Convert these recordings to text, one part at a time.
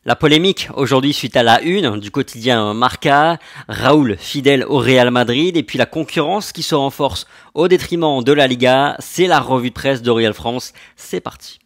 La polémique aujourd'hui suite à la une du quotidien Marca, Raúl fidèle au Real Madrid et puis la concurrence qui se renforce au détriment de la Liga, c'est la revue de presse de Real France, c'est parti.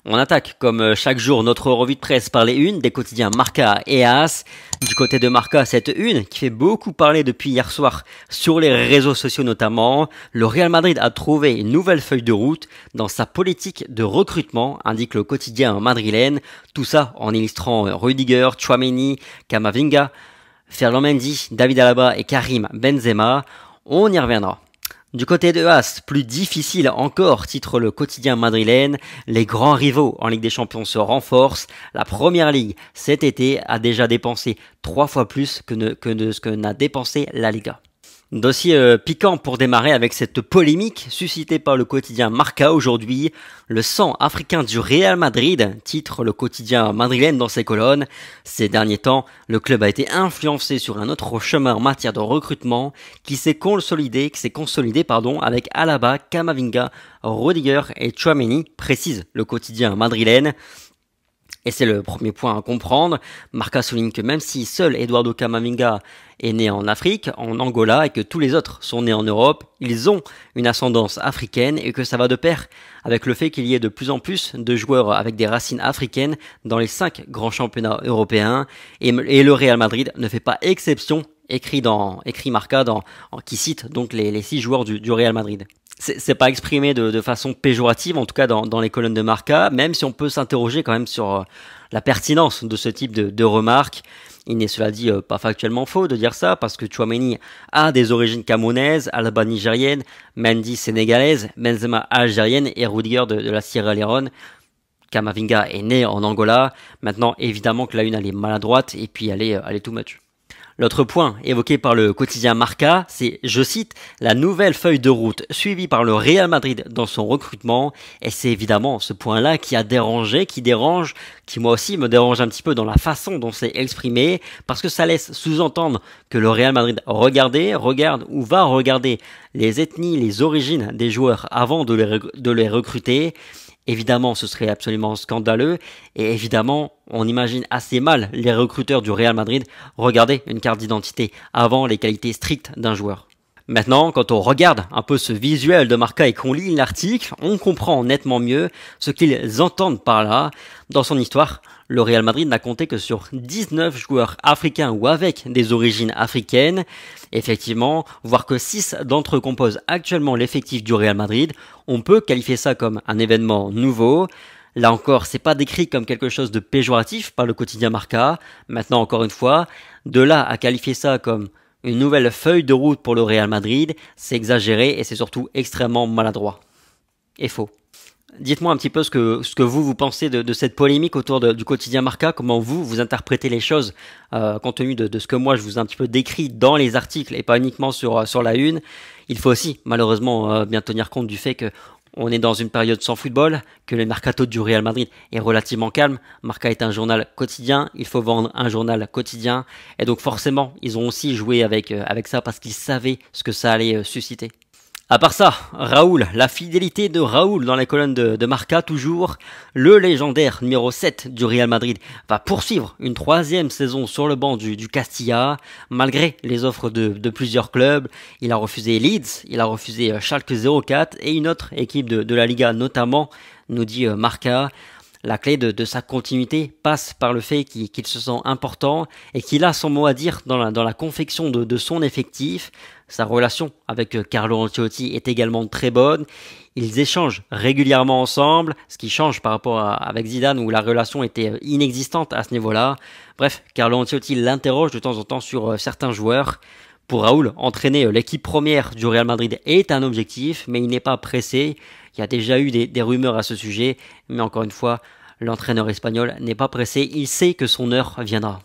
On attaque comme chaque jour notre revue de presse par les unes des quotidiens Marca et AS. Du côté de Marca, cette une qui fait beaucoup parler depuis hier soir sur les réseaux sociaux notamment. Le Real Madrid a trouvé une nouvelle feuille de route dans sa politique de recrutement, indique le quotidien madrilène. Tout ça en illustrant Rudiger, Tchouaméni, Camavinga, Ferland Mendy, David Alaba et Karim Benzema. On y reviendra. Du côté de AS, plus difficile encore, titre le quotidien madrilène, les grands rivaux en Ligue des Champions se renforcent. La Première Ligue, cet été, a déjà dépensé 3 fois plus que ce que n'a dépensé la Liga. Dossier piquant pour démarrer avec cette polémique suscitée par le quotidien Marca aujourd'hui. Le sang africain du Real Madrid, titre le quotidien madrilène dans ses colonnes. Ces derniers temps, le club a été influencé sur un autre chemin en matière de recrutement qui s'est consolidé avec Alaba, Camavinga, Rudiger et Tchouaméni, précise le quotidien madrilène. Et c'est le premier point à comprendre. Marca souligne que même si seul Eduardo Camavinga est né en Afrique, en Angola, et que tous les autres sont nés en Europe, ils ont une ascendance africaine et que ça va de pair avec le fait qu'il y ait de plus en plus de joueurs avec des racines africaines dans les 5 grands championnats européens. Et le Real Madrid ne fait pas exception, écrit Marca qui cite donc les 6 joueurs du Real Madrid. C'est pas exprimé de façon péjorative, en tout cas dans les colonnes de Marca, même si on peut s'interroger quand même sur la pertinence de ce type de remarques. Il n'est cela dit pas factuellement faux de dire ça, parce que Tchouaméni a des origines camerounaises, Alaba nigérienne, Mendy sénégalaise, Benzema algérienne et Rudiger de la Sierra Leone. Camavinga est né en Angola. Maintenant, évidemment que la une elle est maladroite et puis elle est too much. L'autre point évoqué par le quotidien Marca, c'est, je cite, la nouvelle feuille de route suivie par le Real Madrid dans son recrutement. Et c'est évidemment ce point-là qui dérange, qui moi aussi me dérange un petit peu dans la façon dont c'est exprimé, parce que ça laisse sous-entendre que le Real Madrid regarde ou va regarder les ethnies, les origines des joueurs avant de les recruter. Évidemment, ce serait absolument scandaleux et évidemment, on imagine assez mal les recruteurs du Real Madrid regarder une carte d'identité avant les qualités strictes d'un joueur. Maintenant, quand on regarde un peu ce visuel de Marca et qu'on lit l'article, on comprend nettement mieux ce qu'ils entendent par là. Dans son histoire, le Real Madrid n'a compté que sur 19 joueurs africains ou avec des origines africaines. Effectivement, voir que 6 d'entre eux composent actuellement l'effectif du Real Madrid, on peut qualifier ça comme un événement nouveau. Là encore, c'est pas décrit comme quelque chose de péjoratif par le quotidien Marca. Maintenant, encore une fois, de là à qualifier ça comme une nouvelle feuille de route pour le Real Madrid, c'est exagéré et c'est surtout extrêmement maladroit. Et faux. Dites-moi un petit peu ce que vous pensez de cette polémique autour du quotidien Marca, comment vous interprétez les choses compte tenu de ce que moi je vous ai un petit peu décrit dans les articles et pas uniquement sur la une. Il faut aussi malheureusement bien tenir compte du fait que on est dans une période sans football, que le mercato du Real Madrid est relativement calme. Marca est un journal quotidien, il faut vendre un journal quotidien. Et donc forcément, ils ont aussi joué avec ça parce qu'ils savaient ce que ça allait susciter. À part ça, Raúl, la fidélité de Raúl dans les colonnes de Marca toujours. Le légendaire numéro 7 du Real Madrid va poursuivre une 3e saison sur le banc du Castilla. Malgré les offres de plusieurs clubs, il a refusé Leeds, il a refusé Schalke 04 et une autre équipe de la Liga notamment, nous dit Marca. La clé de sa continuité passe par le fait qu'il se sent important et qu'il a son mot à dire dans la confection de son effectif. Sa relation avec Carlo Ancelotti est également très bonne. Ils échangent régulièrement ensemble, ce qui change par rapport avec Zidane où la relation était inexistante à ce niveau-là. Bref, Carlo Ancelotti l'interroge de temps en temps sur certains joueurs. Pour Raúl, entraîner l'équipe première du Real Madrid est un objectif, mais il n'est pas pressé. Il y a déjà eu des rumeurs à ce sujet, mais encore une fois, l'entraîneur espagnol n'est pas pressé, il sait que son heure viendra.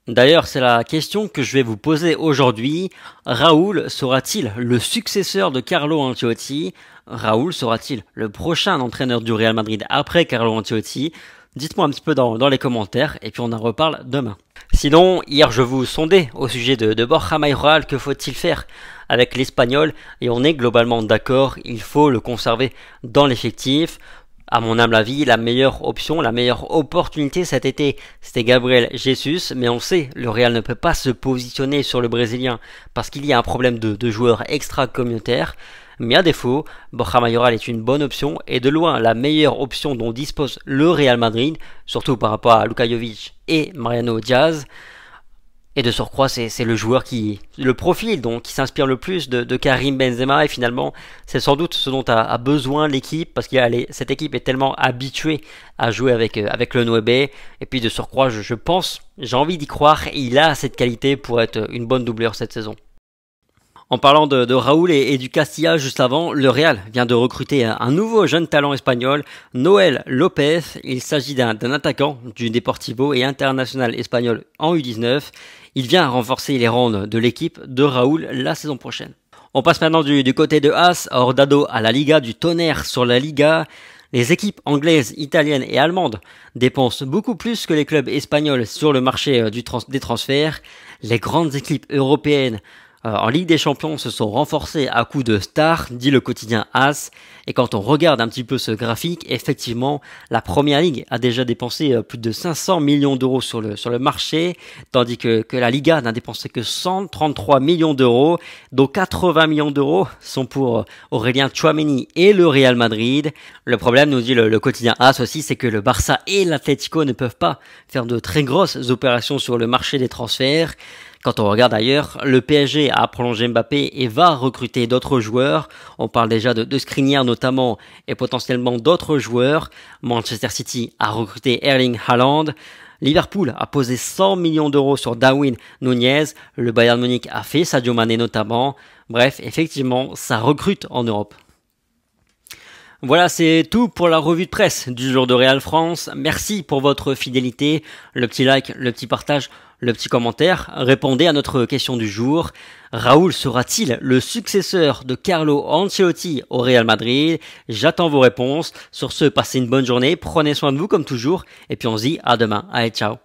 D'ailleurs, c'est la question que je vais vous poser aujourd'hui. Raúl sera-t-il le successeur de Carlo Ancelotti? Raúl sera-t-il le prochain entraîneur du Real Madrid après Carlo Ancelotti? Dites-moi un petit peu dans les commentaires et puis on en reparle demain. Sinon, hier je vous sondais au sujet de Borja Mayoral, que faut-il faire avec l'Espagnol, et on est globalement d'accord, il faut le conserver dans l'effectif. À mon humble avis, la meilleure option, la meilleure opportunité cet été, c'était Gabriel Jesus, mais on sait, le Real ne peut pas se positionner sur le Brésilien parce qu'il y a un problème de joueurs extra-communautaires. Mais à défaut, Borja Mayoral est une bonne option et de loin la meilleure option dont dispose le Real Madrid, surtout par rapport à Luka Jovic et Mariano Diaz. Et de surcroît, c'est le joueur le profil donc, qui s'inspire le plus de Karim Benzema, et finalement, c'est sans doute ce dont a besoin l'équipe, parce que cette équipe est tellement habituée à jouer avec le 9, et puis de surcroît, je pense, j'ai envie d'y croire, il a cette qualité pour être une bonne doublure cette saison. En parlant de Raúl et du Castilla juste avant, le Real vient de recruter un nouveau jeune talent espagnol, Noel Lopez. Il s'agit d'un attaquant du Deportivo et international espagnol en U19. Il vient renforcer les rangs de l'équipe de Raúl la saison prochaine. On passe maintenant du côté de AS, Hordado à la Liga, du tonnerre sur la Liga. Les équipes anglaises, italiennes et allemandes dépensent beaucoup plus que les clubs espagnols sur le marché des transferts. Les grandes équipes européennes en Ligue des Champions se sont renforcés à coups de stars, dit le quotidien AS. Et quand on regarde un petit peu ce graphique, effectivement, la Première Ligue a déjà dépensé plus de 500 millions d'euros sur le marché, tandis que la Liga n'a dépensé que 133 millions d'euros, dont 80 millions d'euros sont pour Aurélien Tchouaméni et le Real Madrid. Le problème, nous dit le quotidien AS aussi, c'est que le Barça et l'Atlético ne peuvent pas faire de très grosses opérations sur le marché des transferts. Quand on regarde ailleurs, le PSG a prolongé Mbappé et va recruter d'autres joueurs. On parle déjà de Skriniar notamment et potentiellement d'autres joueurs. Manchester City a recruté Erling Haaland. Liverpool a posé 100 millions d'euros sur Darwin Nunez. Le Bayern Munich a fait Sadio Mané notamment. Bref, effectivement, ça recrute en Europe. Voilà, c'est tout pour la revue de presse du jour de Real France. Merci pour votre fidélité, le petit like, le petit partage, le petit commentaire. Répondez à notre question du jour. Raúl sera-t-il le successeur de Carlo Ancelotti au Real Madrid? J'attends vos réponses. Sur ce, passez une bonne journée, prenez soin de vous comme toujours, et puis on se dit à demain. Allez, ciao.